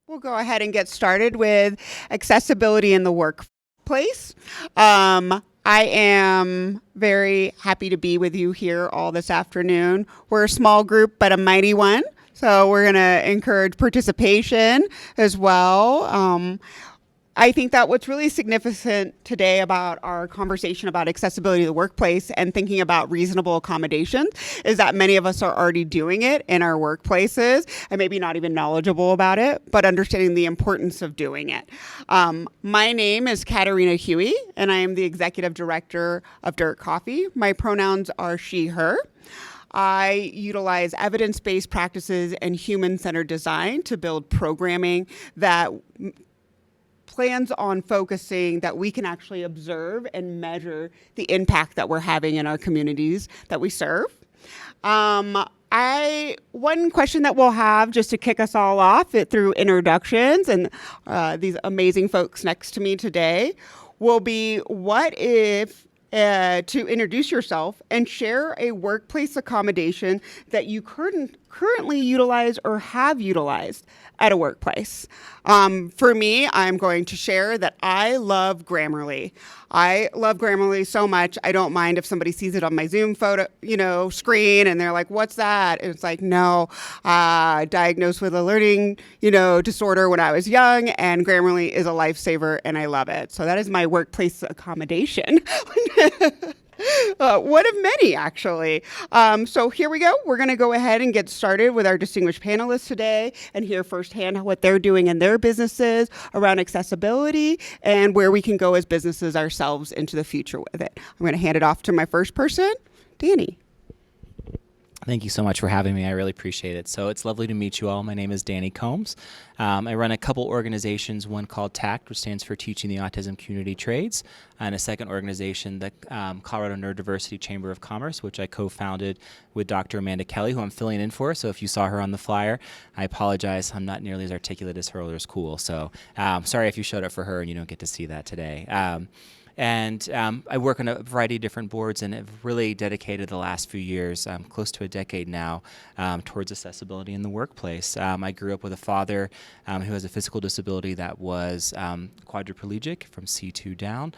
We'll go ahead and get started with accessibility in the workplace. I am very happy to be with you here all this afternoon. We're a small group, but a mighty one. So we're going to encourage participation as well. I think that what's really significant today about our conversation about accessibility to the workplace and thinking about reasonable accommodations is that many of us are already doing it in our workplaces and maybe not even knowledgeable about it, but understanding the importance of doing it. My name is Katarina Huey, and I am the executive director of Dirt Coffee. My pronouns are she, her. I utilize evidence-based practices and human-centered design to build programming that plans on focusing that we can actually observe and measure the impact that we're having in our communities that we serve. One question that we'll have just to kick us all off through introductions and these amazing folks next to me today will be what if to introduce yourself and share a workplace accommodation that you currently utilize or have utilized at a workplace. For me, I'm going to share that I love Grammarly. I love Grammarly so much, I don't mind if somebody sees it on my Zoom photo, screen, and they're like, "What's that?" And it's like, no, diagnosed with a learning, disorder when I was young, and Grammarly is a lifesaver, and I love it. So that is my workplace accommodation. One of many, actually. So here we go. We're going to go ahead and get started with our distinguished panelists today and hear firsthand what they're doing in their businesses around accessibility and where we can go as businesses ourselves into the future with it. I'm going to hand it off to my first person, Danny. Thank you so much for having me. I really appreciate it. So it's lovely to meet you all. My name is Danny Combs. I run a couple organizations, one called TACT, which stands for Teaching the Autism Community Trades, and a second organization, the Colorado Neurodiversity Chamber of Commerce, which I co-founded with Dr. Amanda Kelly, who I'm filling in for. So if you saw her on the flyer, I apologize. I'm not nearly as articulate as her, or as cool. So sorry if you showed up for her and you don't get to see that today. I work on a variety of different boards and have really dedicated the last few years, close to a decade now, towards accessibility in the workplace. I grew up with a father who has a physical disability that was quadriplegic from C2 down.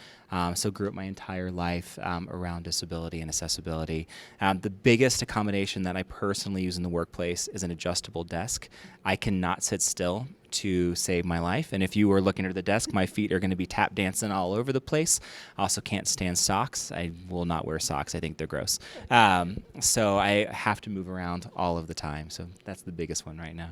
So grew up my entire life around disability and accessibility. The biggest accommodation that I personally use in the workplace is an adjustable desk. I cannot sit still to save my life. And if you were looking at the desk, my feet are going to be tap dancing all over the place. I also can't stand socks. I will not wear socks. I think they're gross. So I have to move around all of the time. So that's the biggest one right now.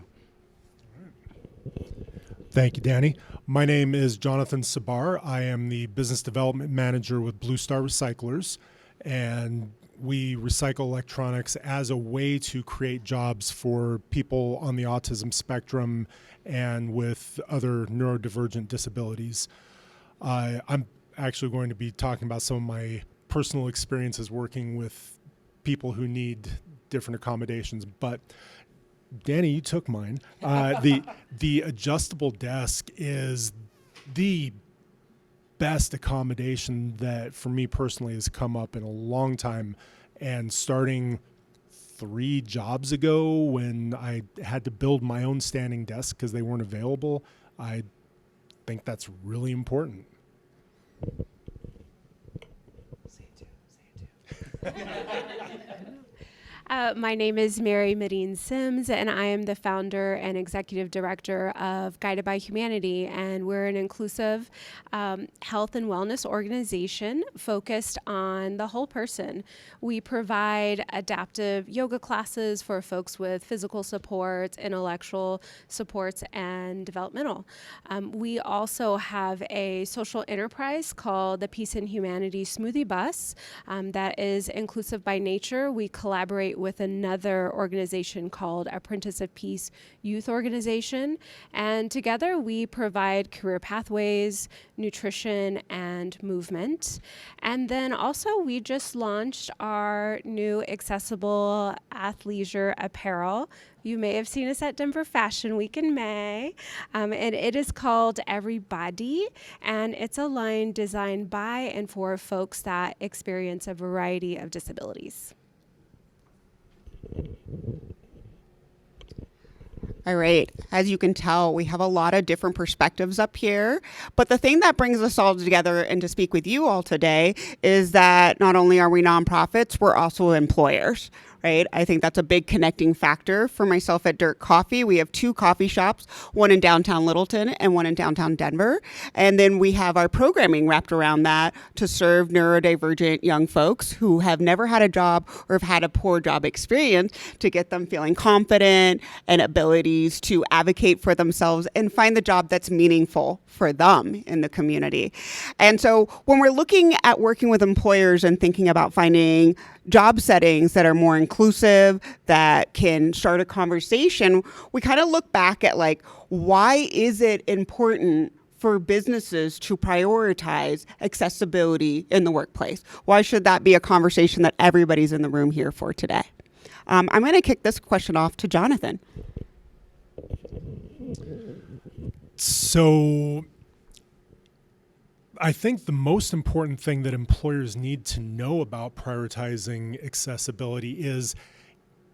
Thank you, Danny. My name is Jonathan Sabar. I am the business development manager with Blue Star Recyclers, and we recycle electronics as a way to create jobs for people on the autism spectrum and with other neurodivergent disabilities. I'm actually going to be talking about some of my personal experiences working with people who need different accommodations, but Danny, you took mine. The adjustable desk is the best accommodation that for me personally has come up in a long time, and starting 3 jobs ago when I had to build my own standing desk because they weren't available, I think that's really important. Say it too. My name is Medellin Sims, and I am the founder and executive director of Guided by Humanity, and we're an inclusive health and wellness organization focused on the whole person. We provide adaptive yoga classes for folks with physical supports, intellectual supports, and developmental. We also have a social enterprise called the Peace and Humanity Smoothie Bus that is inclusive by nature. We collaborate with another organization called Apprentice of Peace Youth Organization, and together we provide career pathways, nutrition, and movement. And then also we just launched our new accessible athleisure apparel. You may have seen us at Denver Fashion Week in May, and it is called Everybody, and it's a line designed by and for folks that experience a variety of disabilities. All right. As you can tell, we have a lot of different perspectives up here. But the thing that brings us all together and to speak with you all today is that not only are we nonprofits, we're also employers. Right? I think that's a big connecting factor for myself at Dirt Coffee. We have 2 coffee shops, one in downtown Littleton and one in downtown Denver. And then we have our programming wrapped around that to serve neurodivergent young folks who have never had a job or have had a poor job experience, to get them feeling confident and abilities to advocate for themselves and find the job that's meaningful for them in the community. And so when we're looking at working with employers and thinking about finding job settings that are more inclusive, that can start a conversation, we kind of look back at like, why is it important for businesses to prioritize accessibility in the workplace? Why should that be a conversation that everybody's in the room here for today? I'm going to kick this question off to Jonathan. So I think the most important thing that employers need to know about prioritizing accessibility is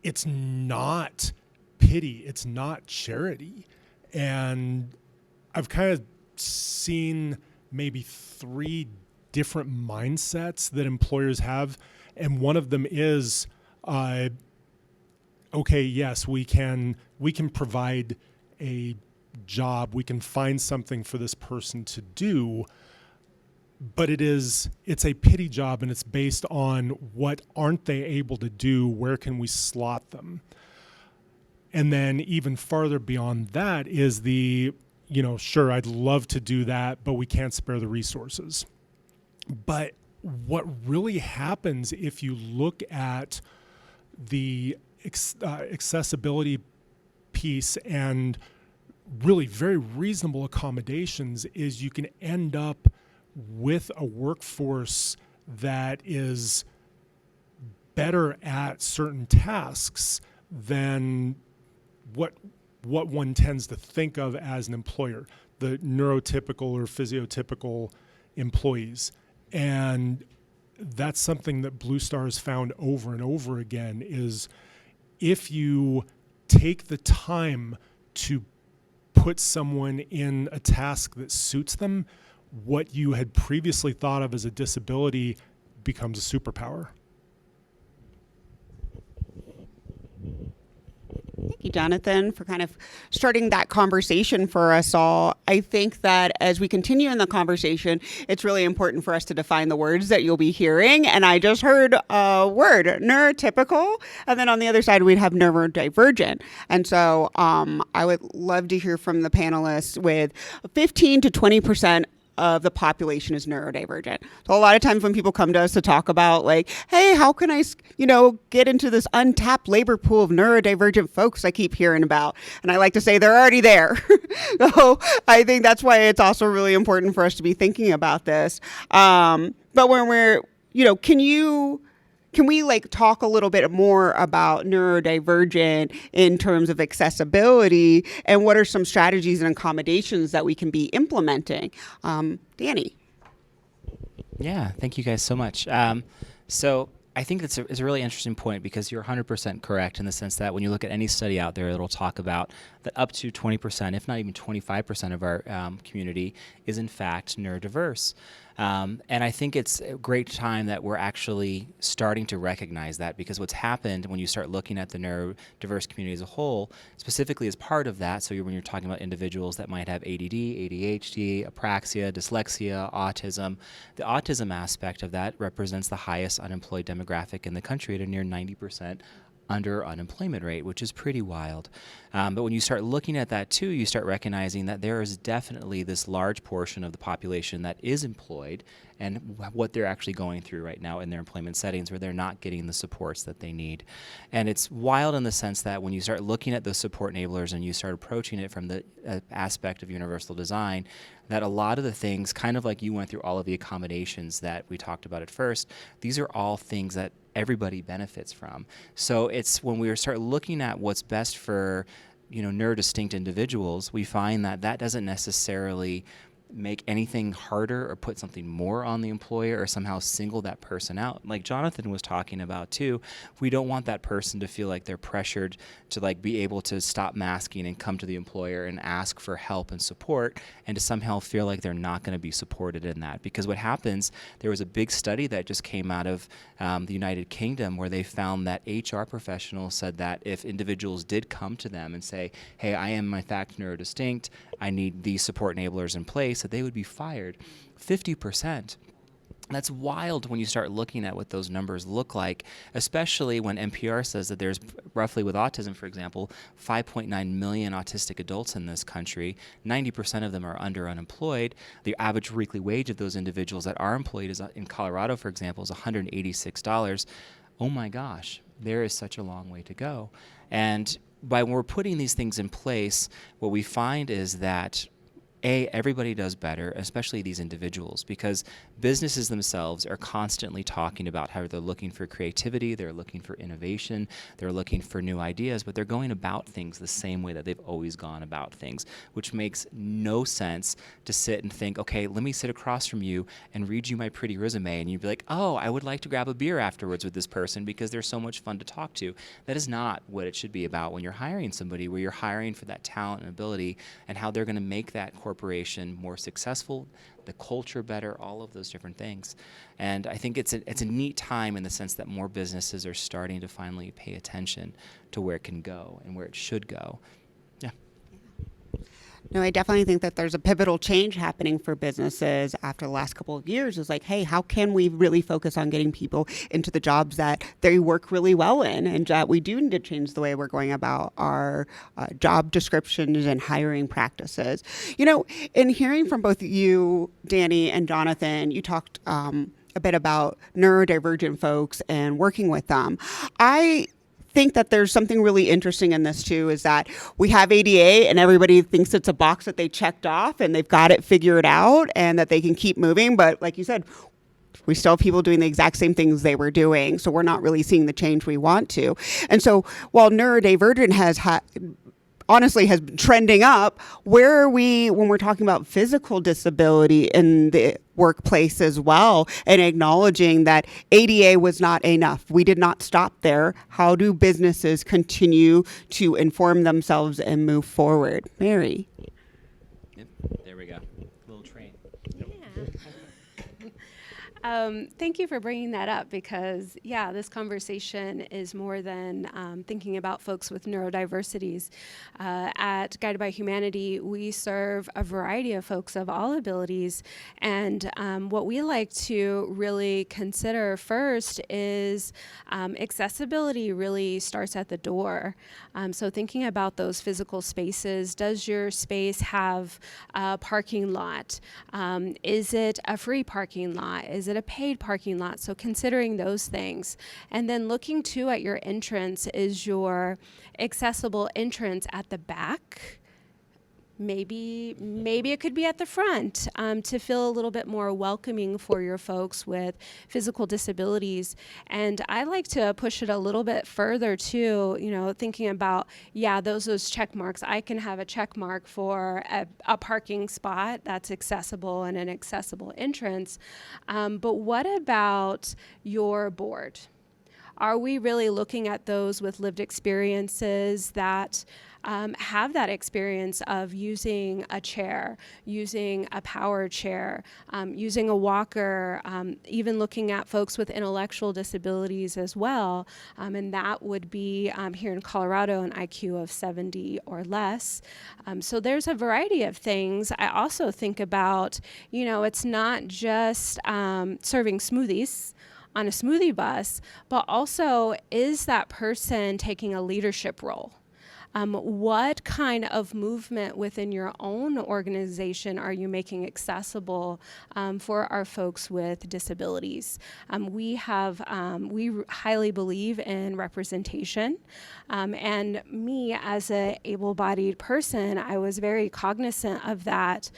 it's not pity, it's not charity. And I've kind of seen maybe 3 different mindsets that employers have. And one of them is, okay, yes, we can provide a job, we can find something for this person to do, but it's a pity job, and it's based on what aren't they able to do, where can we slot them? And then even farther beyond that is sure, I'd love to do that, but we can't spare the resources. But what really happens if you look at the accessibility piece and really very reasonable accommodations is you can end up with a workforce that is better at certain tasks than what one tends to think of as an employer, the neurotypical or physiotypical employees. And that's something that Blue Star has found over and over again is if you take the time to put someone in a task that suits them, what you had previously thought of as a disability becomes a superpower. Thank you, Jonathan, for kind of starting that conversation for us all. I think that as we continue in the conversation, it's really important for us to define the words that you'll be hearing. And I just heard a word, neurotypical, and then on the other side, we'd have neurodivergent. And so I would love to hear from the panelists with 15 to 20% of the population is neurodivergent. So a lot of times when people come to us to talk about like, hey, how can I, get into this untapped labor pool of neurodivergent folks I keep hearing about? And I like to say they're already there. So I think that's why it's also really important for us to be thinking about this. But when we're, can we talk a little bit more about neurodivergent in terms of accessibility and what are some strategies and accommodations that we can be implementing? Danny. Yeah, thank you guys so much. So I think it's a really interesting point because you're 100% correct in the sense that when you look at any study out there, it'll talk about that up to 20%, if not even 25% of our community is in fact neurodiverse. And I think it's a great time that we're actually starting to recognize that because what's happened when you start looking at the neurodiverse community as a whole, specifically as part of that, so when you're talking about individuals that might have ADD, ADHD, apraxia, dyslexia, autism, the autism aspect of that represents the highest unemployed demographic in the country at a near 90% under unemployment rate, which is pretty wild. But when you start looking at that too, you start recognizing that there is definitely this large portion of the population that is employed and what they're actually going through right now in their employment settings where they're not getting the supports that they need. And it's wild in the sense that when you start looking at those support enablers and you start approaching it from the aspect of universal design, that a lot of the things, kind of like you went through all of the accommodations that we talked about at first, these are all things that everybody benefits from. So it's when we start looking at what's best for neurodistinct individuals, we find that that doesn't necessarily make anything harder or put something more on the employer or somehow single that person out. Like Jonathan was talking about too, we don't want that person to feel like they're pressured to like be able to stop masking and come to the employer and ask for help and support, and to somehow feel like they're not going to be supported in that. Because what happens, there was a big study that just came out of the United Kingdom where they found that HR professionals said that if individuals did come to them and say, hey, I am in fact neurodistinct, I need these support enablers in place, that they would be fired 50%. That's wild when you start looking at what those numbers look like, especially when NPR says that there's roughly, with autism, for example, 5.9 million autistic adults in this country. 90% of them are unemployed. The average weekly wage of those individuals that are employed is, in Colorado, for example, is $186. Oh my gosh, there is such a long way to go. And when we're putting these things in place, what we find is that everybody does better, especially these individuals, because businesses themselves are constantly talking about how they're looking for creativity, they're looking for innovation, they're looking for new ideas, but they're going about things the same way that they've always gone about things, which makes no sense to sit and think, okay, let me sit across from you and read you my pretty resume, and you'd be like, oh, I would like to grab a beer afterwards with this person because they're so much fun to talk to. That is not what it should be about when you're hiring somebody, where you're hiring for that talent and ability and how they're going to make that corporation more successful, the culture better, all of those different things. And I think it's a neat time in the sense that more businesses are starting to finally pay attention to where it can go and where it should go. Yeah. No, I definitely think that there's a pivotal change happening for businesses after the last couple of years. Is like, hey, how can we really focus on getting people into the jobs that they work really well in, and that we do need to change the way we're going about our job descriptions and hiring practices. You know, in hearing from both you, Danny, and Jonathan, you talked a bit about neurodivergent folks and working with them. I think that there's something really interesting in this too, is that we have ADA and everybody thinks it's a box that they checked off and they've got it figured out and that they can keep moving. But like you said, we still have people doing the exact same things they were doing. So we're not really seeing the change we want to. And so while neurodivergent honestly has been trending up, where are we when we're talking about physical disability in the workplace as well, and acknowledging that ADA was not enough? We did not stop there. How do businesses continue to inform themselves and move forward? Mary. Yep. There we go. Little train. Thank you for bringing that up, because, yeah, this conversation is more than thinking about folks with neurodiversities. At Guided by Humanity, we serve a variety of folks of all abilities, and what we like to really consider first is accessibility really starts at the door. So thinking about those physical spaces, does your space have a parking lot? Is it a free parking lot? Is it a paid parking lot? So considering those things. And then looking too at your entrance. Is your accessible entrance at the back? Maybe it could be at the front, to feel a little bit more welcoming for your folks with physical disabilities. And I like to push it a little bit further too, thinking about, those check marks. I can have a check mark for a parking spot that's accessible and an accessible entrance. But what about your board? Are we really looking at those with lived experiences that have that experience of using a chair, using a power chair, using a walker, even looking at folks with intellectual disabilities as well? And that would be here in Colorado an IQ of 70 or less. So there's a variety of things. I also think about, it's not just serving smoothies on a smoothie bus, but also, is that person taking a leadership role? What kind of movement within your own organization are you making accessible for our folks with disabilities? We highly believe in representation. And me, as an able-bodied person, I was very cognizant of that,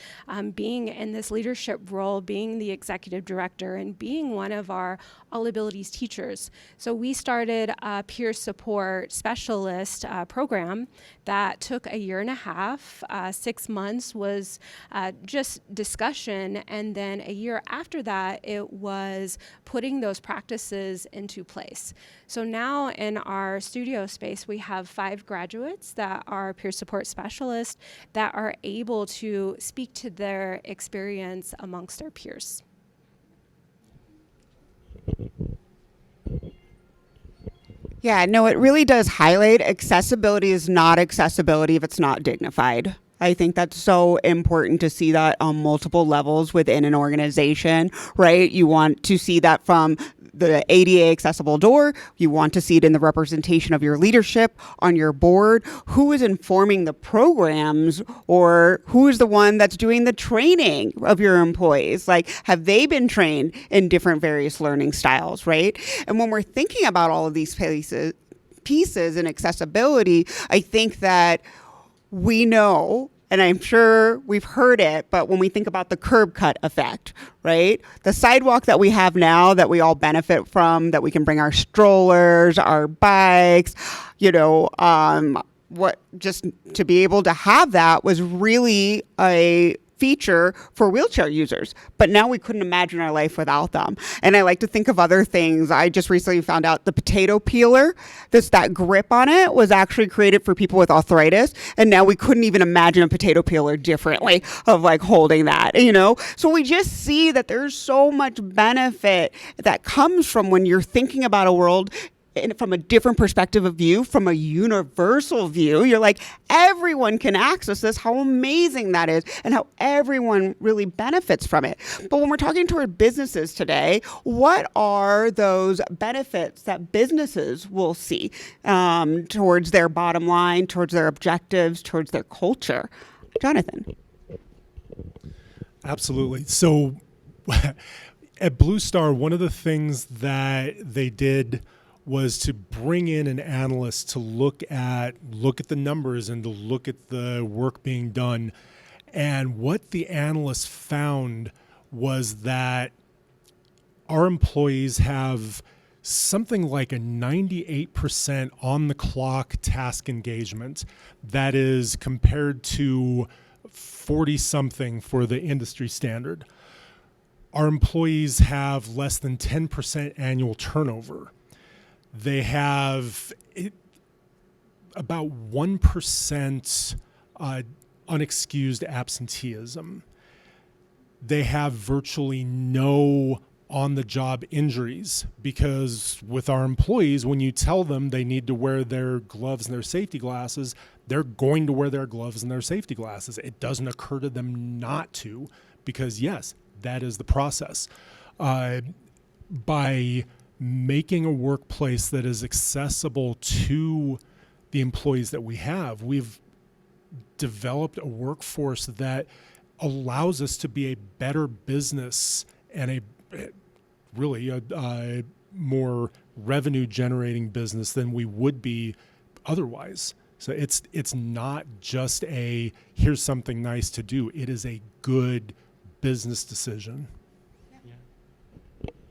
being in this leadership role, being the executive director, and being one of our all abilities teachers. So we started a peer support specialist program program that took a year and a half. 6 months was just discussion, and then a year after that, it was putting those practices into place. So now in our studio space, we have 5 graduates that are peer support specialists that are able to speak to their experience amongst their peers. Yeah, no, it really does highlight accessibility is not accessibility if it's not dignified. I think that's so important to see that on multiple levels within an organization, right? You want to see that from the ADA accessible door. You want to see it in the representation of your leadership on your board. Who is informing the programs, or who is the one that's doing the training of your employees? Like, have they been trained in different various learning styles, right? And when we're thinking about all of these pieces and accessibility, I think that we know, and I'm sure we've heard it, but when we think about the curb cut effect, right? The sidewalk that we have now that we all benefit from, that we can bring our strollers, our bikes, just to be able to have that was really a feature for wheelchair users, but now we couldn't imagine our life without them. And I like to think of other things. I just recently found out the potato peeler, that grip on it was actually created for people with arthritis, and now we couldn't even imagine a potato peeler differently of like holding that, So we just see that there's so much benefit that comes from when you're thinking about a world from a different perspective of view, from a universal view. You're like, everyone can access this, how amazing that is, and how everyone really benefits from it. But when we're talking to our businesses today, what are those benefits that businesses will see towards their bottom line, towards their objectives, towards their culture? Jonathan. Absolutely. So at Blue Star, one of the things that they did was to bring in an analyst to look at the numbers and to look at the work being done. And what the analyst found was that our employees have something like a 98% on the clock task engagement. That is compared to 40 something for the industry standard. Our employees have less than 10% annual turnover. They have about 1% unexcused absenteeism. They have virtually no on-the-job injuries, because with our employees, when you tell them they need to wear their gloves and their safety glasses, they're going to wear their gloves and their safety glasses. It doesn't occur to them not to, because yes, that is the process. By making a workplace that is accessible to the employees that we have, we've developed a workforce that allows us to be a better business and a more revenue generating business than we would be otherwise. So it's not just a here's something nice to do. It is a good business decision.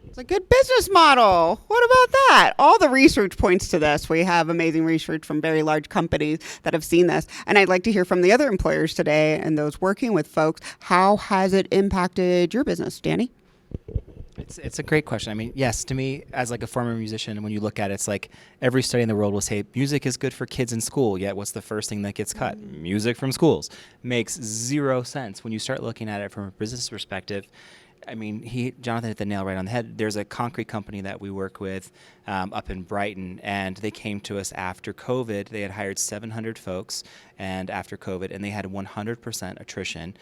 It's a good business model. What about that? All the research points to this. We have amazing research from very large companies that have seen this. And I'd like to hear from the other employers today and those working with folks. How has it impacted your business, Danny? It's a great question. I mean, yes, to me, as like a former musician, when you look at it, it's like every study in the world will say music is good for kids in school, yet what's the first thing that gets cut? Music from schools. Makes zero sense when you start looking at it from a business perspective. I mean, Jonathan hit the nail right on the head. There's a concrete company that we work with up in Brighton, and they came to us after COVID. They had hired 700 folks, and after COVID, and they had 100% attrition.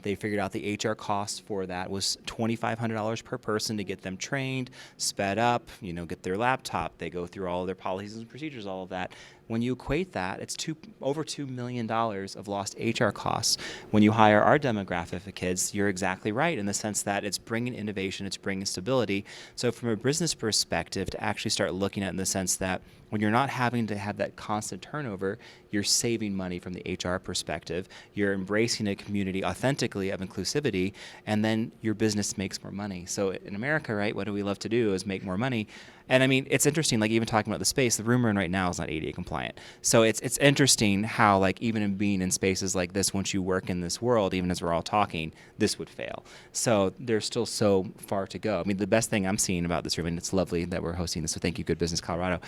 They figured out the HR cost for that was $2,500 per person to get them trained, sped up, get their laptop. They go through all of their policies and procedures, all of that. When you equate that, it's over $2 million of lost HR costs. When you hire our demographic of kids, you're exactly right in the sense that it's bringing innovation, it's bringing stability. So from a business perspective, to actually start looking at it in the sense that when you're not having to have that constant turnover, you're saving money from the HR perspective. You're embracing a community authentically of inclusivity, and then your business makes more money. So in America, right, what do we love to do is make more money. And I mean, it's interesting, like even talking about the space, the room we're in right now is not ADA compliant. So it's interesting how, like, even in being in spaces like this, once you work in this world, even as we're all talking, this would fail. So there's still so far to go. I mean, the best thing I'm seeing about this room, and it's lovely that we're hosting this, so thank you, Good Business Colorado,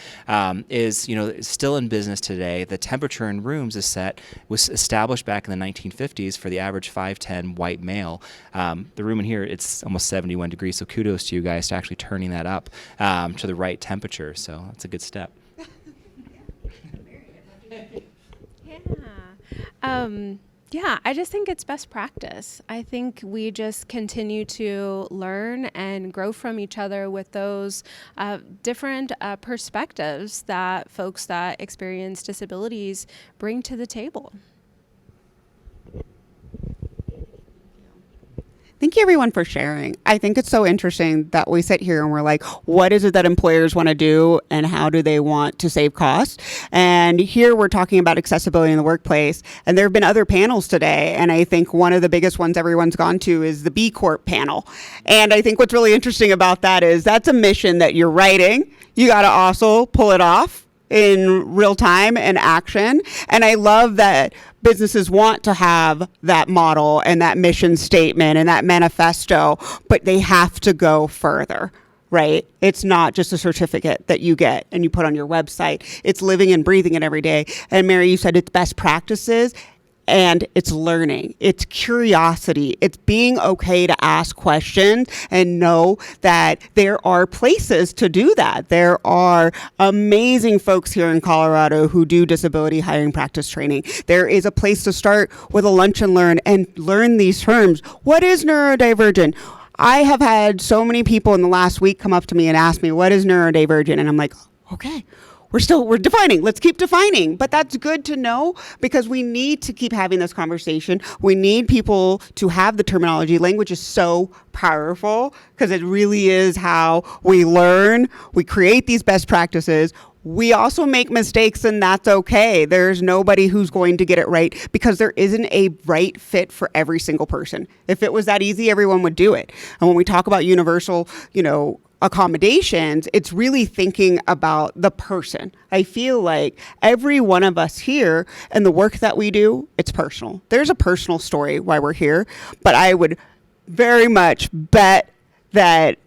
is, you know, it's still in business today. The temperature in rooms was established back in the 1950s for the average 5'10" white male. The room in here, it's almost 71 degrees, so kudos to you guys to actually turning that up to the right temperature. So that's a good step. Yeah, I just think it's best practice. I think we just continue to learn and grow from each other with those different perspectives that folks that experience disabilities bring to the table. Thank you, everyone, for sharing. I think it's so interesting that we sit here and we're like, what is it that employers want to do and how do they want to save costs? And here we're talking about accessibility in the workplace. And there have been other panels today. And I think one of the biggest ones everyone's gone to is the B Corp panel. And I think what's really interesting about that is that's a mission that you're writing. You got to also pull it off in real time and action. And I love that businesses want to have that model and that mission statement and that manifesto, but they have to go further, right? It's not just a certificate that you get and you put on your website. It's living and breathing it every day. And Mary, you said it's best practices. And it's learning, it's curiosity, it's being okay to ask questions and know that there are places to do that. There are amazing folks here in Colorado who do disability hiring practice training. There is a place to start with a lunch and learn these terms. What is neurodivergent? I have had so many people in the last week come up to me and ask me, what is neurodivergent? And I'm like, okay. We're defining. Let's keep defining. But that's good to know because we need to keep having this conversation. We need people to have the terminology. Language is so powerful because it really is how we learn. We create these best practices. We also make mistakes, and that's okay. There's nobody who's going to get it right because there isn't a right fit for every single person. If it was that easy, everyone would do it. And when we talk about universal, accommodations, it's really thinking about the person. I feel like every one of us here and the work that we do, it's personal. There's a personal story why we're here, but I would very much bet that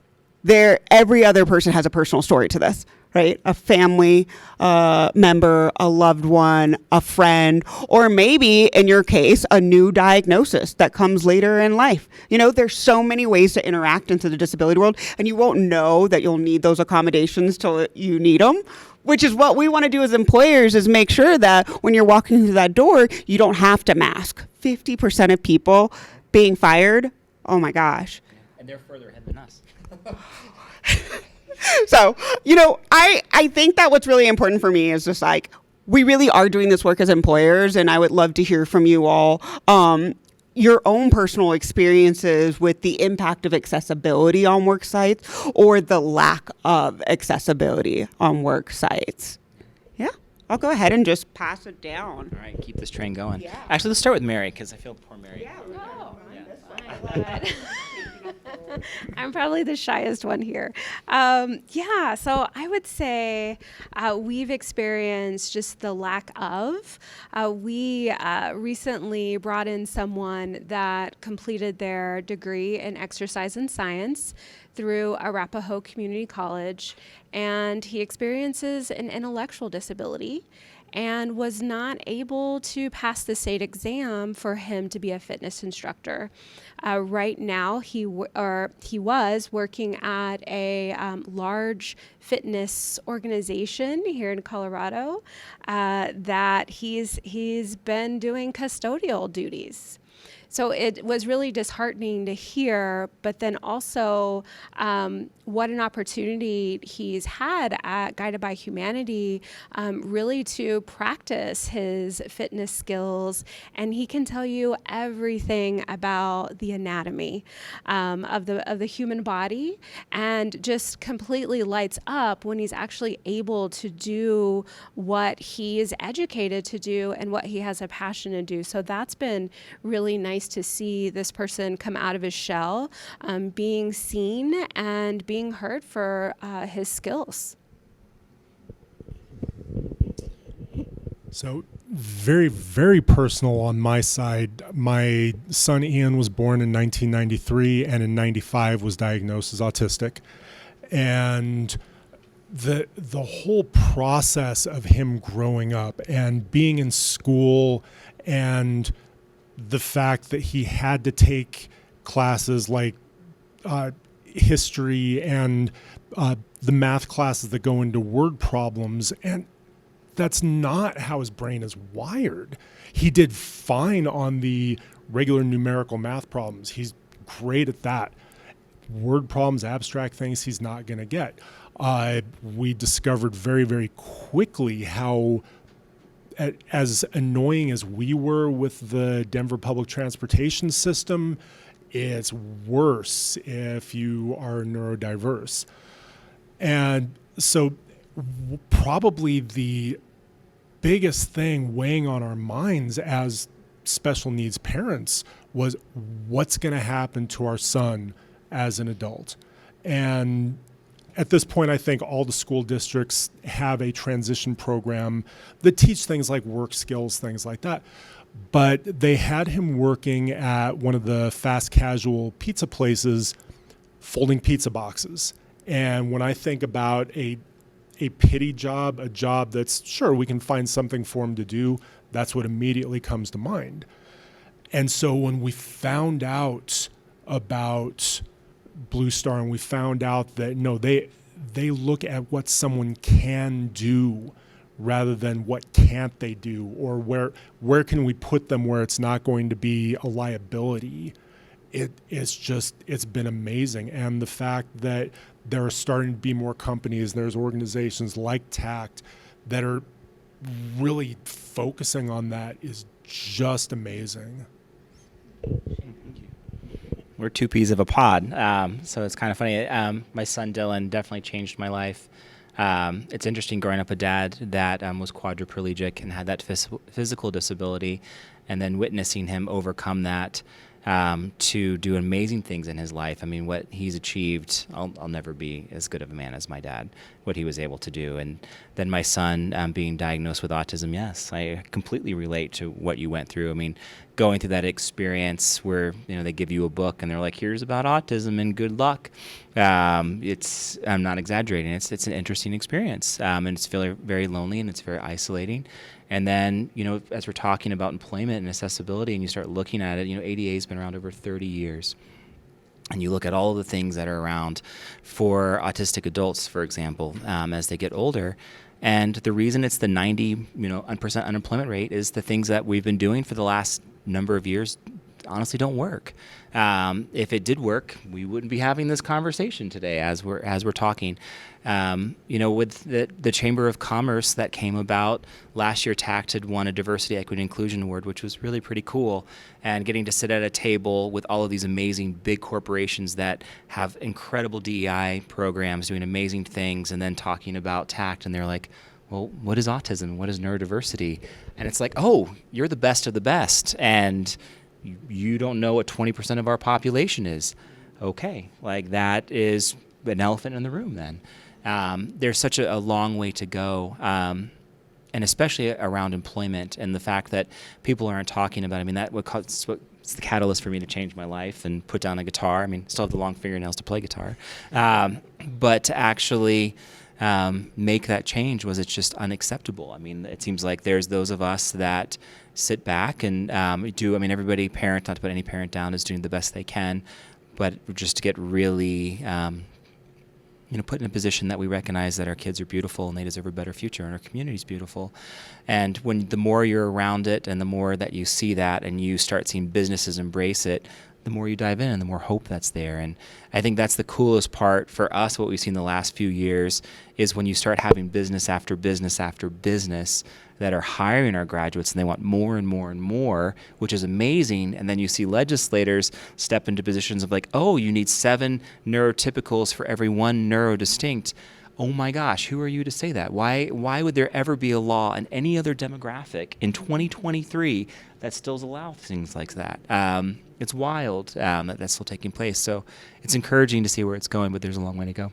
every other person has a personal story to this, right? A family member, a loved one, a friend, or maybe in your case, a new diagnosis that comes later in life. There's so many ways to interact into the disability world, and you won't know that you'll need those accommodations till you need them, which is what we want to do as employers, is make sure that when you're walking through that door, you don't have to mask. 50% of people being fired, oh my gosh. And they're further ahead than us. So, I think that what's really important for me is just like, we really are doing this work as employers, and I would love to hear from you all your own personal experiences with the impact of accessibility on work sites or the lack of accessibility on work sites. Yeah, I'll go ahead and just pass it down. All right, keep this train going. Yeah. Actually, let's start with Mary because I feel poor Mary. Yeah, I'm probably the shyest one here. So I would say we've experienced just the lack of. We recently brought in someone that completed their degree in exercise and science through Arapahoe Community College, and he experiences an intellectual disability and was not able to pass the state exam for him to be a fitness instructor. Right now, he was working at a large fitness organization here in Colorado that he's been doing custodial duties. So it was really disheartening to hear, but then also what an opportunity he's had at Guided by Humanity really to practice his fitness skills. And he can tell you everything about the anatomy of the human body, and just completely lights up when he's actually able to do what he is educated to do and what he has a passion to do. So that's been really nice nice to see this person come out of his shell, being seen and being heard for his skills. So very, very personal on my side. My son Ian was born in 1993 and in 95 was diagnosed as autistic. And the whole process of him growing up and being in school, and the fact that he had to take classes like history and the math classes that go into word problems, and that's not how his brain is wired. He did fine on the regular numerical math problems. He's great at that. Word problems, abstract things, he's not going to get. We discovered very, very quickly how, as annoying as we were with the Denver public transportation system, it's worse if you are neurodiverse. And so probably the biggest thing weighing on our minds as special needs parents was what's going to happen to our son as an adult. And at this point, I think all the school districts have a transition program that teach things like work skills, things like that. But they had him working at one of the fast casual pizza places, folding pizza boxes. And when I think about a pity job, a job that's, sure, we can find something for him to do, that's what immediately comes to mind. And so when we found out about Blue Star and we found out that, no, they look at what someone can do rather than what can't they do, or where can we put them where it's not going to be a liability. It's been amazing. And the fact that there are starting to be more companies, there's organizations like TACT that are really focusing on that is just amazing. We're two peas of a pod, so it's kind of funny. My son Dylan definitely changed my life. It's interesting growing up a dad that was quadriplegic and had that physical disability, and then witnessing him overcome that to do amazing things in his life. I mean, what he's achieved, I'll never be as good of a man as my dad, what he was able to do. And then my son being diagnosed with autism, yes, I completely relate to what you went through. I mean, going through that experience where, they give you a book and they're like, here's about autism and good luck. I'm not exaggerating. It's an interesting experience. And it's very, very lonely and it's very isolating. And then, as we're talking about employment and accessibility and you start looking at it, ADA has been around over 30 years. And you look at all of the things that are around for autistic adults, for example, as they get older. And the reason it's the 90% unemployment rate is the things that we've been doing for the last number of years honestly don't work. If it did work, we wouldn't be having this conversation today as we're talking. With the Chamber of Commerce that came about last year, TACT had won a Diversity, Equity, and Inclusion Award, which was really pretty cool. And getting to sit at a table with all of these amazing big corporations that have incredible DEI programs doing amazing things, and then talking about TACT, and they're like, well, what is autism? What is neurodiversity? And it's like, oh, you're the best of the best. And you don't know what 20% of our population is. Okay, like that is an elephant in the room then. There's such a long way to go, and especially around employment and the fact that people aren't talking about it. I mean, what's the catalyst for me to change my life and put down a guitar. I mean, still have the long fingernails to play guitar. But to actually make that change it's just unacceptable. I mean, it seems like there's those of us that sit back and not to put any parent down, is doing the best they can, but just to get really put in a position that we recognize that our kids are beautiful and they deserve a better future and our community's beautiful. And the more you're around it and the more that you see that and you start seeing businesses embrace it, the more you dive in and the more hope that's there. And I think that's the coolest part for us. What we've seen the last few years is when you start having business after business after business that are hiring our graduates and they want more and more and more, which is amazing. And then you see legislators step into positions of like, oh, you need 7 neurotypicals for every 1 neurodistinct. oh my gosh, who are you to say that? Why would there ever be a law in any other demographic in 2023 that still allows things like that? It's wild that that's still taking place. So it's encouraging to see where it's going, but there's a long way to go.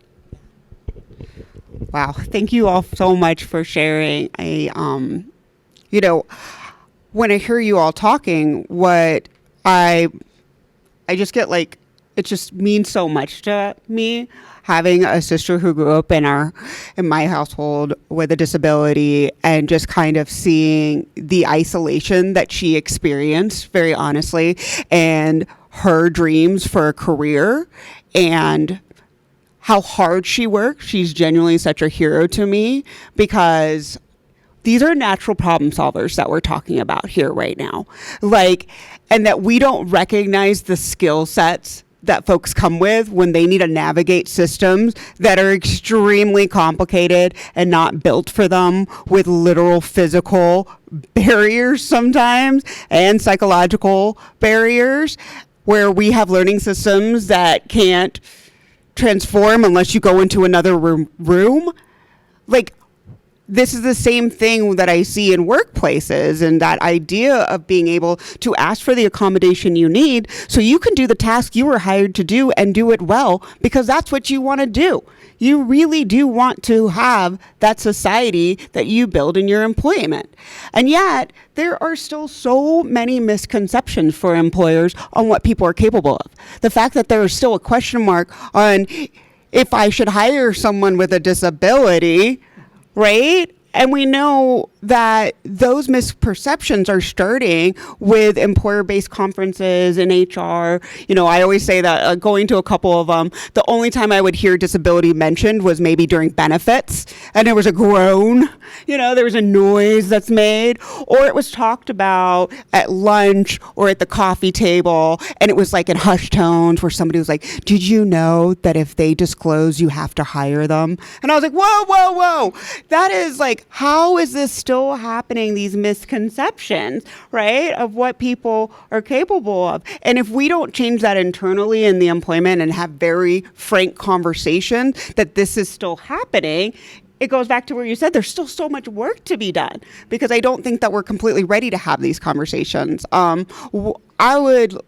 Wow. Thank you all so much for sharing. You know, when I hear you all talking, what I just get like, it just means so much to me having a sister who grew up in my household with a disability, and just kind of seeing the isolation that she experienced, very honestly, and her dreams for a career and how hard she worked. She's genuinely such a hero to me, because these are natural problem solvers that we're talking about here right now. And that we don't recognize the skill sets that folks come with when they need to navigate systems that are extremely complicated and not built for them, with literal physical barriers sometimes and psychological barriers, where we have learning systems that can't transform unless you go into another room. This is the same thing that I see in workplaces, and that idea of being able to ask for the accommodation you need so you can do the task you were hired to do and do it well, because that's what you want to do. You really do want to have that society that you build in your employment. And yet, there are still so many misconceptions for employers on what people are capable of. The fact that there is still a question mark on if I should hire someone with a disability, right? And we know that those misperceptions are starting with employer-based conferences and HR. I always say that going to a couple of them, the only time I would hear disability mentioned was maybe during benefits, and there was a groan, there was a noise that's made, or it was talked about at lunch or at the coffee table, and it was like in hushed tones where somebody was like, did you know that if they disclose, you have to hire them? And I was like, whoa, whoa, whoa. That is like, how is this still happening, these misconceptions, right, of what people are capable of? And if we don't change that internally in the employment and have very frank conversations that this is still happening, it goes back to where you said there's still so much work to be done, because I don't think that we're completely ready to have these conversations. I would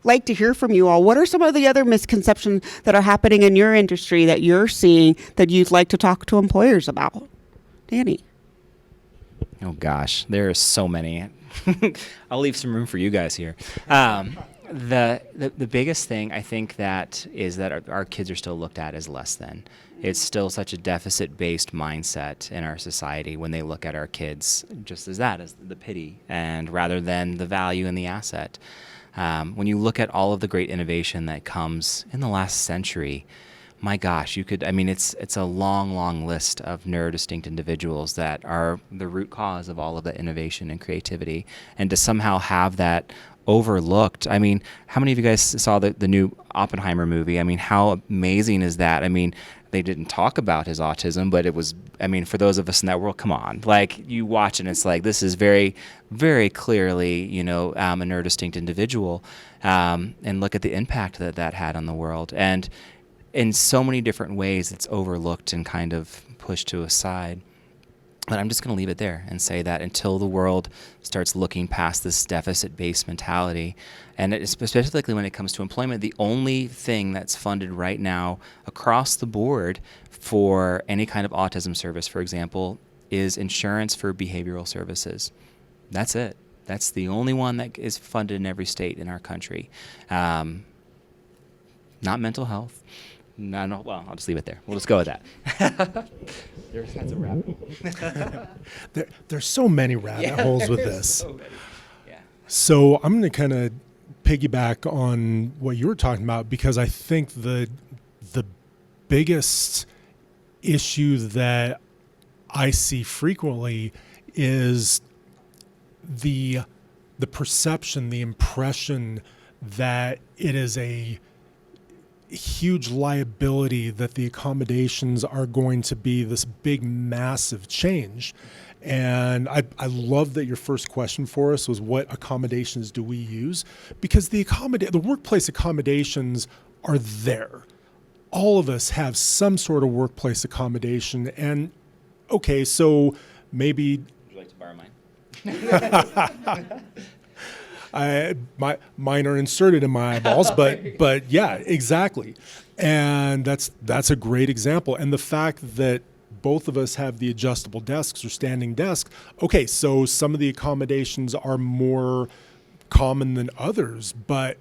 like to hear from you all. What are some of the other misconceptions that are happening in your industry that you're seeing that you'd like to talk to employers about? Danny. Oh gosh, there are so many. I'll leave some room for you guys here. The biggest thing I think that is that our kids are still looked at as less than. It's still such a deficit-based mindset in our society when they look at our kids just as the pity, and rather than the value and the asset. When you look at all of the great innovation that comes in the last century, my gosh, it's a long, long list of neurodistinct individuals that are the root cause of all of the innovation and creativity. And to somehow have that overlooked, how many of you guys saw the new Oppenheimer movie? How amazing is that? They didn't talk about his autism, but it was, for those of us in that world, come on. You watch and it's like, this is very, very clearly, a neurodistinct individual. And look at the impact that had on the world. And in so many different ways, it's overlooked and kind of pushed to a side. But I'm just going to leave it there and say that until the world starts looking past this deficit-based mentality, and specifically when it comes to employment, the only thing that's funded right now across the board for any kind of autism service, for example, is insurance for behavioral services. That's it. That's the only one that is funded in every state in our country. Not mental health. No, well, I'll just leave it there. We'll just go with that. That's a rabbit. There's so many rabbit holes with this. So many. Yeah. So I'm going to kind of piggyback on what you were talking about, because I think the biggest issue that I see frequently is the perception, the impression that it is a huge liability, that the accommodations are going to be this big, massive change. And I love that your first question for us was, what accommodations do we use? Because the workplace accommodations are there. all of us have some sort of workplace accommodation. And okay, so maybe Would you like to borrow mine? mine are inserted in my eyeballs, but yeah, exactly. And that's a great example. And the fact that both of us have the adjustable desks or standing desk. Okay, so some of the accommodations are more common than others, but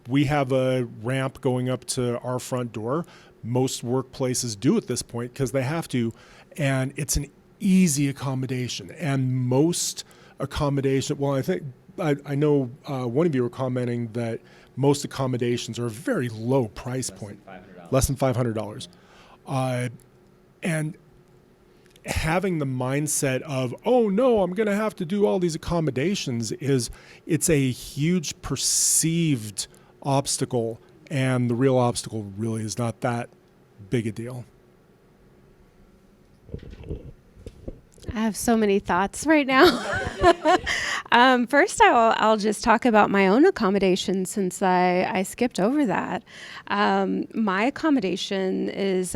we have a ramp going up to our front door. Most workplaces do at this point because they have to, and it's an easy accommodation. And most accommodation, well, I think I know one of you were commenting that most accommodations are a very low price point, less than $500. And having the mindset of, oh no, I'm going to have to do all these accommodations it's a huge perceived obstacle, and the real obstacle really is not that big a deal. I have so many thoughts right now. First, I'll just talk about my own accommodation since I skipped over that. My accommodation is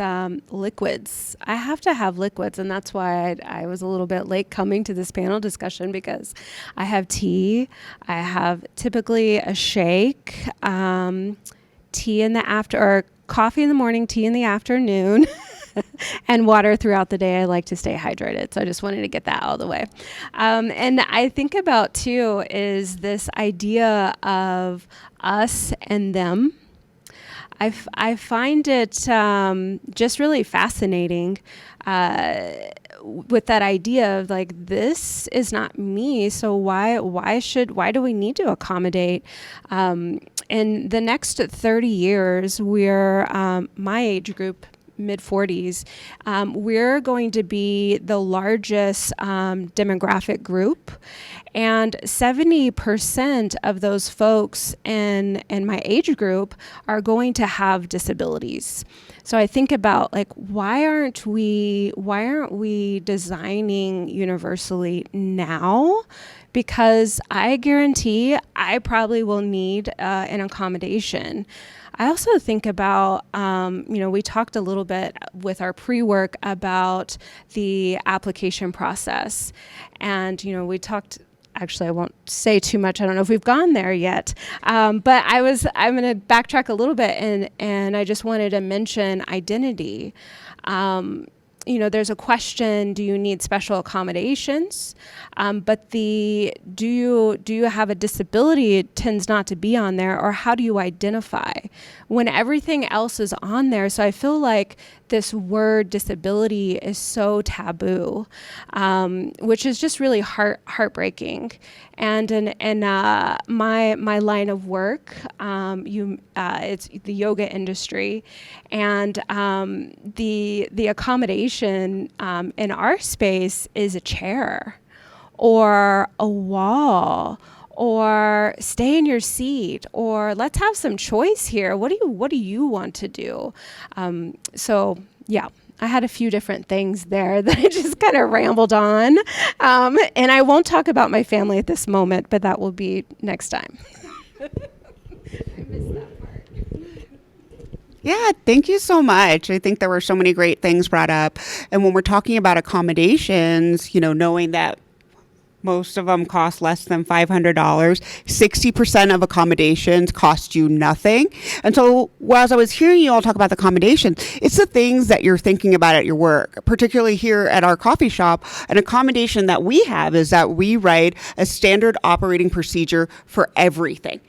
liquids. I have to have liquids, and that's why I was a little bit late coming to this panel discussion, because I have tea. I have typically a shake, tea in the or coffee in the morning, tea in the afternoon. And water throughout the day. I like to stay hydrated. So I just wanted to get that out of the way. And I think about, too, is this idea of us and them. I find it just really fascinating with that idea of like, this is not me. So why do we need to accommodate? In the next 30 years, we're my age group, mid-40s, we're going to be the largest demographic group, and 70% of those folks in my age group are going to have disabilities. So I think about like, why aren't we designing universally now? Because I guarantee I probably will need an accommodation. I also think about, we talked a little bit with our pre-work about the application process. And, we talked, actually, I won't say too much. I don't know if we've gone there yet. But I'm going to backtrack a little bit, and I just wanted to mention identity. There's a question, do you need special accommodations? But do you have a disability, it tends not to be on there, or how do you identify when everything else is on there? So I feel like this word disability is so taboo, which is just really heartbreaking. And in my line of work, it's the yoga industry, and the accommodation in our space is a chair, or a wall, or stay in your seat, or let's have some choice here. What do you want to do? So yeah, I had a few different things there that I just kind of rambled on. And I won't talk about my family at this moment, but that will be next time. I missed that part. Yeah, thank you so much. I think there were so many great things brought up. And when we're talking about accommodations, knowing that most of them cost less than $500. 60% of accommodations cost you nothing. And so as I was hearing you all talk about the accommodations, it's the things that you're thinking about at your work, particularly here at our coffee shop. An accommodation that we have is that we write a standard operating procedure for everything.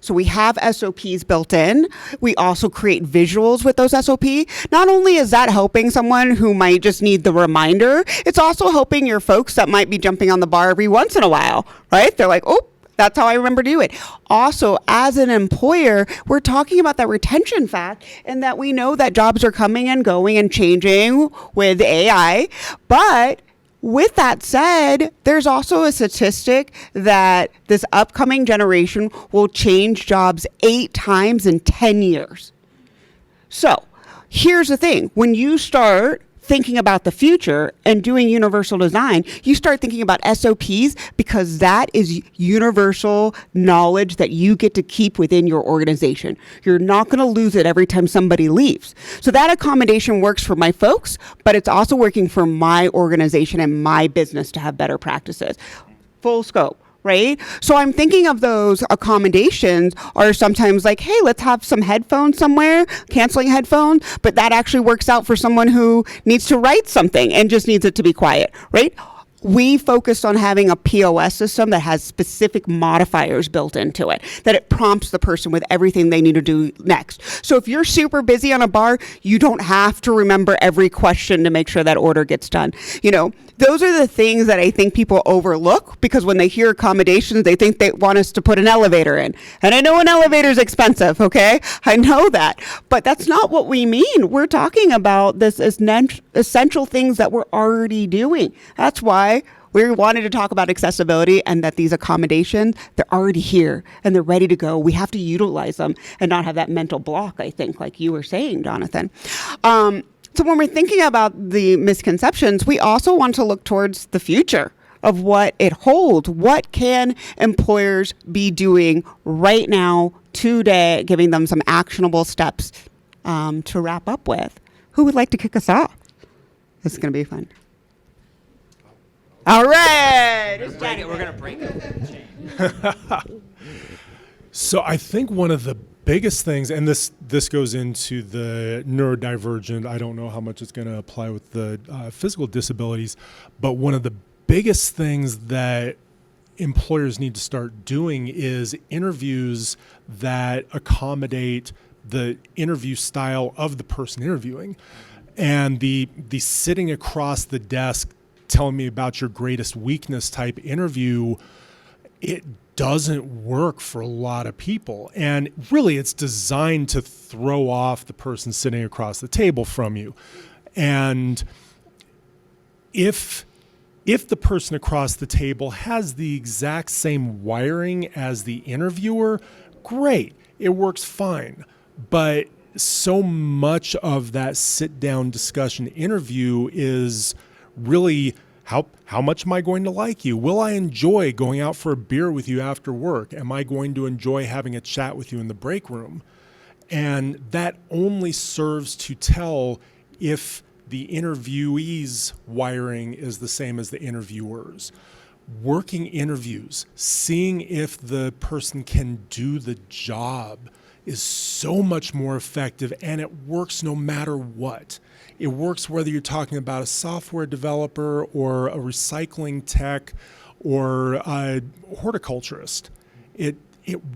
So we have SOPs built in. We also create visuals with those SOP. Not only is that helping someone who might just need the reminder, it's also helping your folks that might be jumping on the bar every once in a while, right? They're like, oh, that's how I remember to do it. Also, as an employer, we're talking about that retention fact, and that we know that jobs are coming and going and changing with AI, but with that said, there's also a statistic that this upcoming generation will change jobs 8 times in 10 years. So here's the thing. When you start thinking about the future and doing universal design, you start thinking about SOPs, because that is universal knowledge that you get to keep within your organization. You're not going to lose it every time somebody leaves. So that accommodation works for my folks, but it's also working for my organization and my business to have better practices. Full scope. Right? So I'm thinking of those accommodations are sometimes like, hey, let's have some headphones somewhere, canceling headphones, but that actually works out for someone who needs to write something and just needs it to be quiet, right? We focused on having a POS system that has specific modifiers built into it, that it prompts the person with everything they need to do next. So if you're super busy on a bar, you don't have to remember every question to make sure that order gets done. You know, those are the things that I think people overlook, because when they hear accommodations, they think they want us to put an elevator in. And I know an elevator is expensive, okay? I know that. But that's not what we mean. We're talking about this as essential things that we're already doing. That's why we wanted to talk about accessibility, and that these accommodations, they're already here and they're ready to go. We have to utilize them and not have that mental block, I think, like you were saying, Jonathan. So when we're thinking about the misconceptions, we also want to look towards the future of what it holds. What can employers be doing right now, today, giving them some actionable steps to wrap up with? Who would like to kick us off? This is going to be fun. All right. We're going to break it. So I think one of the biggest things, and this goes into the neurodivergent, I don't know how much it's going to apply with the physical disabilities, but one of the biggest things that employers need to start doing is interviews that accommodate the interview style of the person interviewing. And the sitting across the desk telling me about your greatest weakness type interview, it doesn't work for a lot of people. And really, it's designed to throw off the person sitting across the table from you. And if the person across the table has the exact same wiring as the interviewer, great, it works fine. But so much of that sit-down discussion interview is really, how much am I going to like you? Will I enjoy going out for a beer with you after work? Am I going to enjoy having a chat with you in the break room? And that only serves to tell if the interviewee's wiring is the same as the interviewer's. Working interviews, seeing if the person can do the job, is so much more effective, and it works no matter what. It works whether you're talking about a software developer or a recycling tech or a horticulturist. It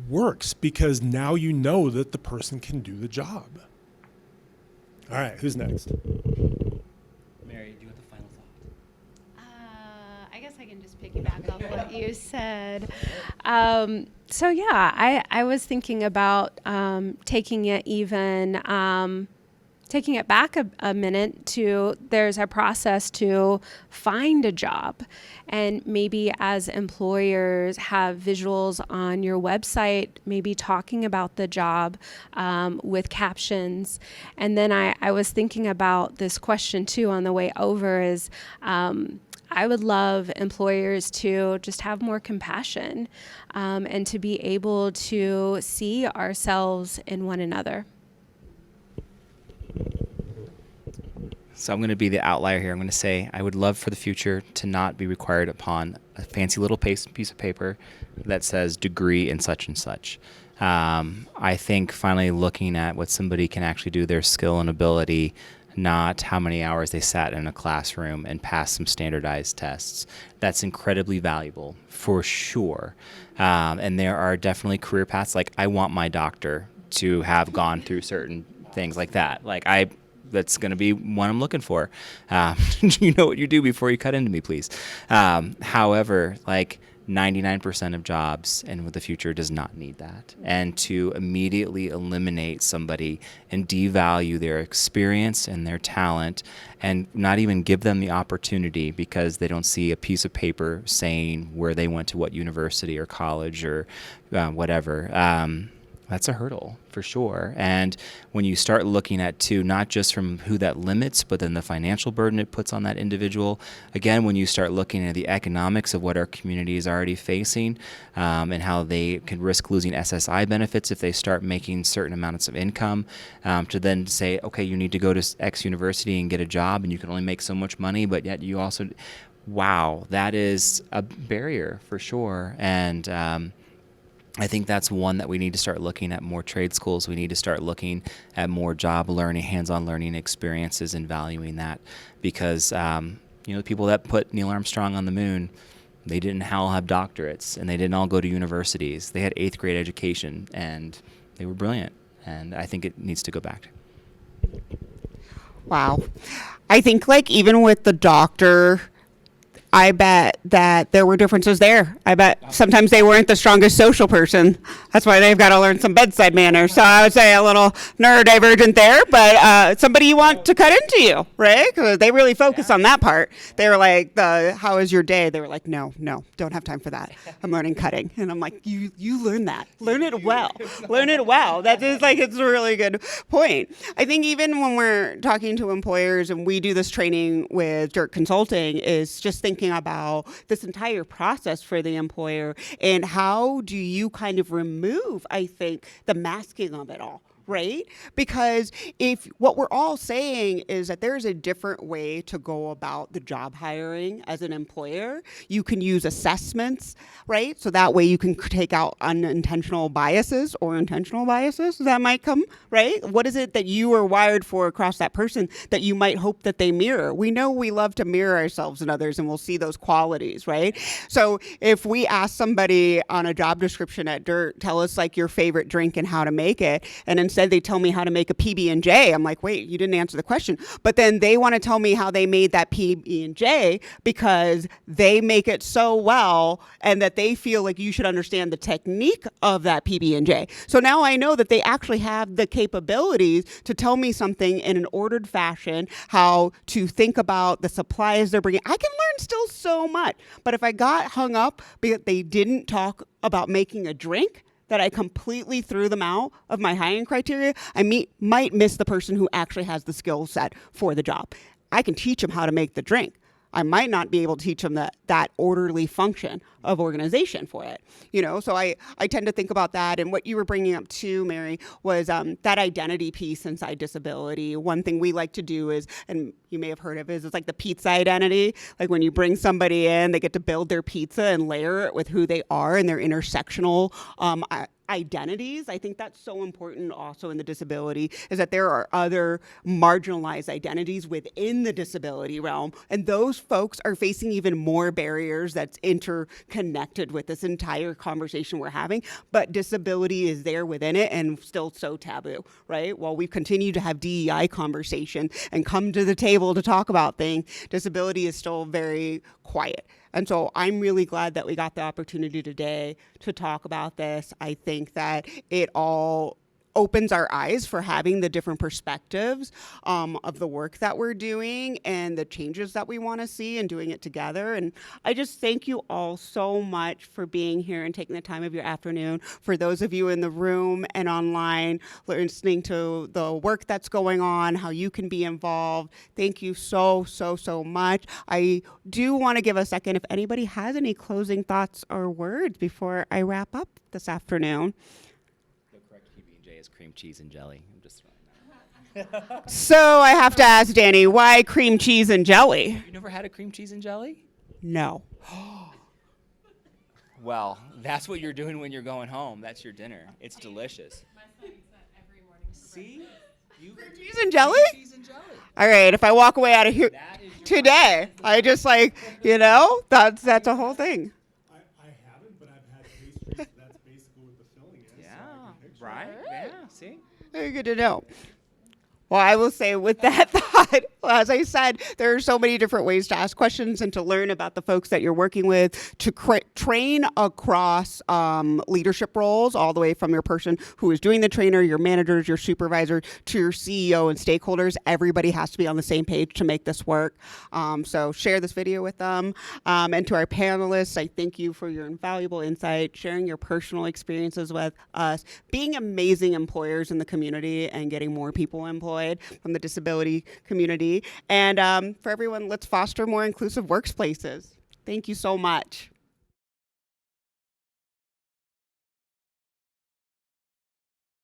works because now you know that the person can do the job. All right, who's next? Mary, do you want the final thought? I guess I can just piggyback off what you said. So yeah, I was thinking about taking it back a minute to, there's a process to find a job, and maybe as employers have visuals on your website, maybe talking about the job with captions. And then I was thinking about this question too on the way over is, I would love employers to just have more compassion and to be able to see ourselves in one another. So I'm going to be the outlier here. I'm going to say I would love for the future to not be required upon a fancy little piece of paper that says degree in such and such. I think finally looking at what somebody can actually do, their skill and ability, not how many hours they sat in a classroom and passed some standardized tests. That's incredibly valuable for sure. And there are definitely career paths. Like, I want my doctor to have gone through certain things like that. That's going to be what I'm looking for. You know what you do before you cut into me, please. However, 99% of jobs and the future does not need that. And to immediately eliminate somebody and devalue their experience and their talent and not even give them the opportunity because they don't see a piece of paper saying where they went to what university or college or whatever. That's a hurdle for sure. And when you start looking at too, not just from who that limits, but then the financial burden it puts on that individual. Again, when you start looking at the economics of what our community is already facing, and how they can risk losing SSI benefits if they start making certain amounts of income, to then say, okay, you need to go to X university and get a job, and you can only make so much money, but yet you also, wow, that is a barrier for sure. And I think that's one that we need to start looking at more trade schools. We need to start looking at more job learning, hands-on learning experiences, and valuing that, because the people that put Neil Armstrong on the moon, they didn't all have doctorates, and they didn't all go to universities. They had 8th grade education, and they were brilliant. And I think it needs to go back. Wow. I think like even with the doctor, I bet that there were differences there. I bet sometimes they weren't the strongest social person. That's why they've got to learn some bedside manners. So I would say a little neurodivergent there, but somebody you want to cut into you, right? Because they really focus on that part. They were like, how is your day? They were like, no, don't have time for that. I'm learning cutting. And I'm like, you learn that. Learn it well. Learn it well. That is like, it's a really good point. I think even when we're talking to employers and we do this training with Dirt Consulting, is just thinking about this entire process for the employer and how do you kind of remove, I think, the masking of it all. Right? Because if what we're all saying is that there's a different way to go about the job hiring as an employer, you can use assessments, right? So that way you can take out unintentional biases or intentional biases that might come, right? What is it that you are wired for across that person that you might hope that they mirror? We know we love to mirror ourselves and others, and we'll see those qualities, right? So if we ask somebody on a job description at Dirt, tell us like your favorite drink and how to make it, and instead they tell me how to make a PB&J. I'm like, wait, you didn't answer the question. But then they want to tell me how they made that PB&J because they make it so well and that they feel like you should understand the technique of that PB&J. So now I know that they actually have the capabilities to tell me something in an ordered fashion, how to think about the supplies they're bringing. I can learn still so much. But if I got hung up because they didn't talk about making a drink, that I completely threw them out of my hiring criteria, I might miss the person who actually has the skill set for the job. I can teach them how to make the drink. I might not be able to teach them that orderly function of organization for it. So I tend to think about that. And what you were bringing up too, Mary, was that identity piece inside disability. One thing we like to do is, and you may have heard of it, is it's like the pizza identity. Like when you bring somebody in, they get to build their pizza and layer it with who they are and their intersectional identities. I think that's so important also in the disability, is that there are other marginalized identities within the disability realm, and those folks are facing even more barriers that's interconnected with this entire conversation we're having, but disability is there within it and still so taboo, right? While we've continued to have DEI conversation and come to the table to talk about things, disability is still very quiet. And so I'm really glad that we got the opportunity today to talk about this. I think that it all opens our eyes for having the different perspectives of the work that we're doing and the changes that we want to see and doing it together. And I just thank you all so much for being here and taking the time of your afternoon. For those of you in the room and online listening to the work that's going on, how you can be involved, thank you so much. I do want to give a second if anybody has any closing thoughts or words before I wrap up this afternoon. Is cream cheese and jelly. I'm just throwing that out. So I have to ask Danny, why cream cheese and jelly? You never had a cream cheese and jelly? No. Well, that's what you're doing when you're going home. That's your dinner. It's delicious. My son eats that every morning. See? Cream cheese and jelly? Cream cheese and jelly. All right, if I walk away out of here today, I just that's a whole thing. I haven't, but I've had pastries. That's basically what the filling is. Yeah, So I can picture right? it. Yeah, see? Very good to know. Well, I will say with that thought, as I said, there are so many different ways to ask questions and to learn about the folks that you're working with, to train across leadership roles, all the way from your person who is doing the trainer, your managers, your supervisor, to your CEO and stakeholders. Everybody has to be on the same page to make this work. So share this video with them. And to our panelists, I thank you for your invaluable insight, sharing your personal experiences with us, being amazing employers in the community and getting more people employed from the disability community. And for everyone, let's foster more inclusive workplaces. Thank you so much.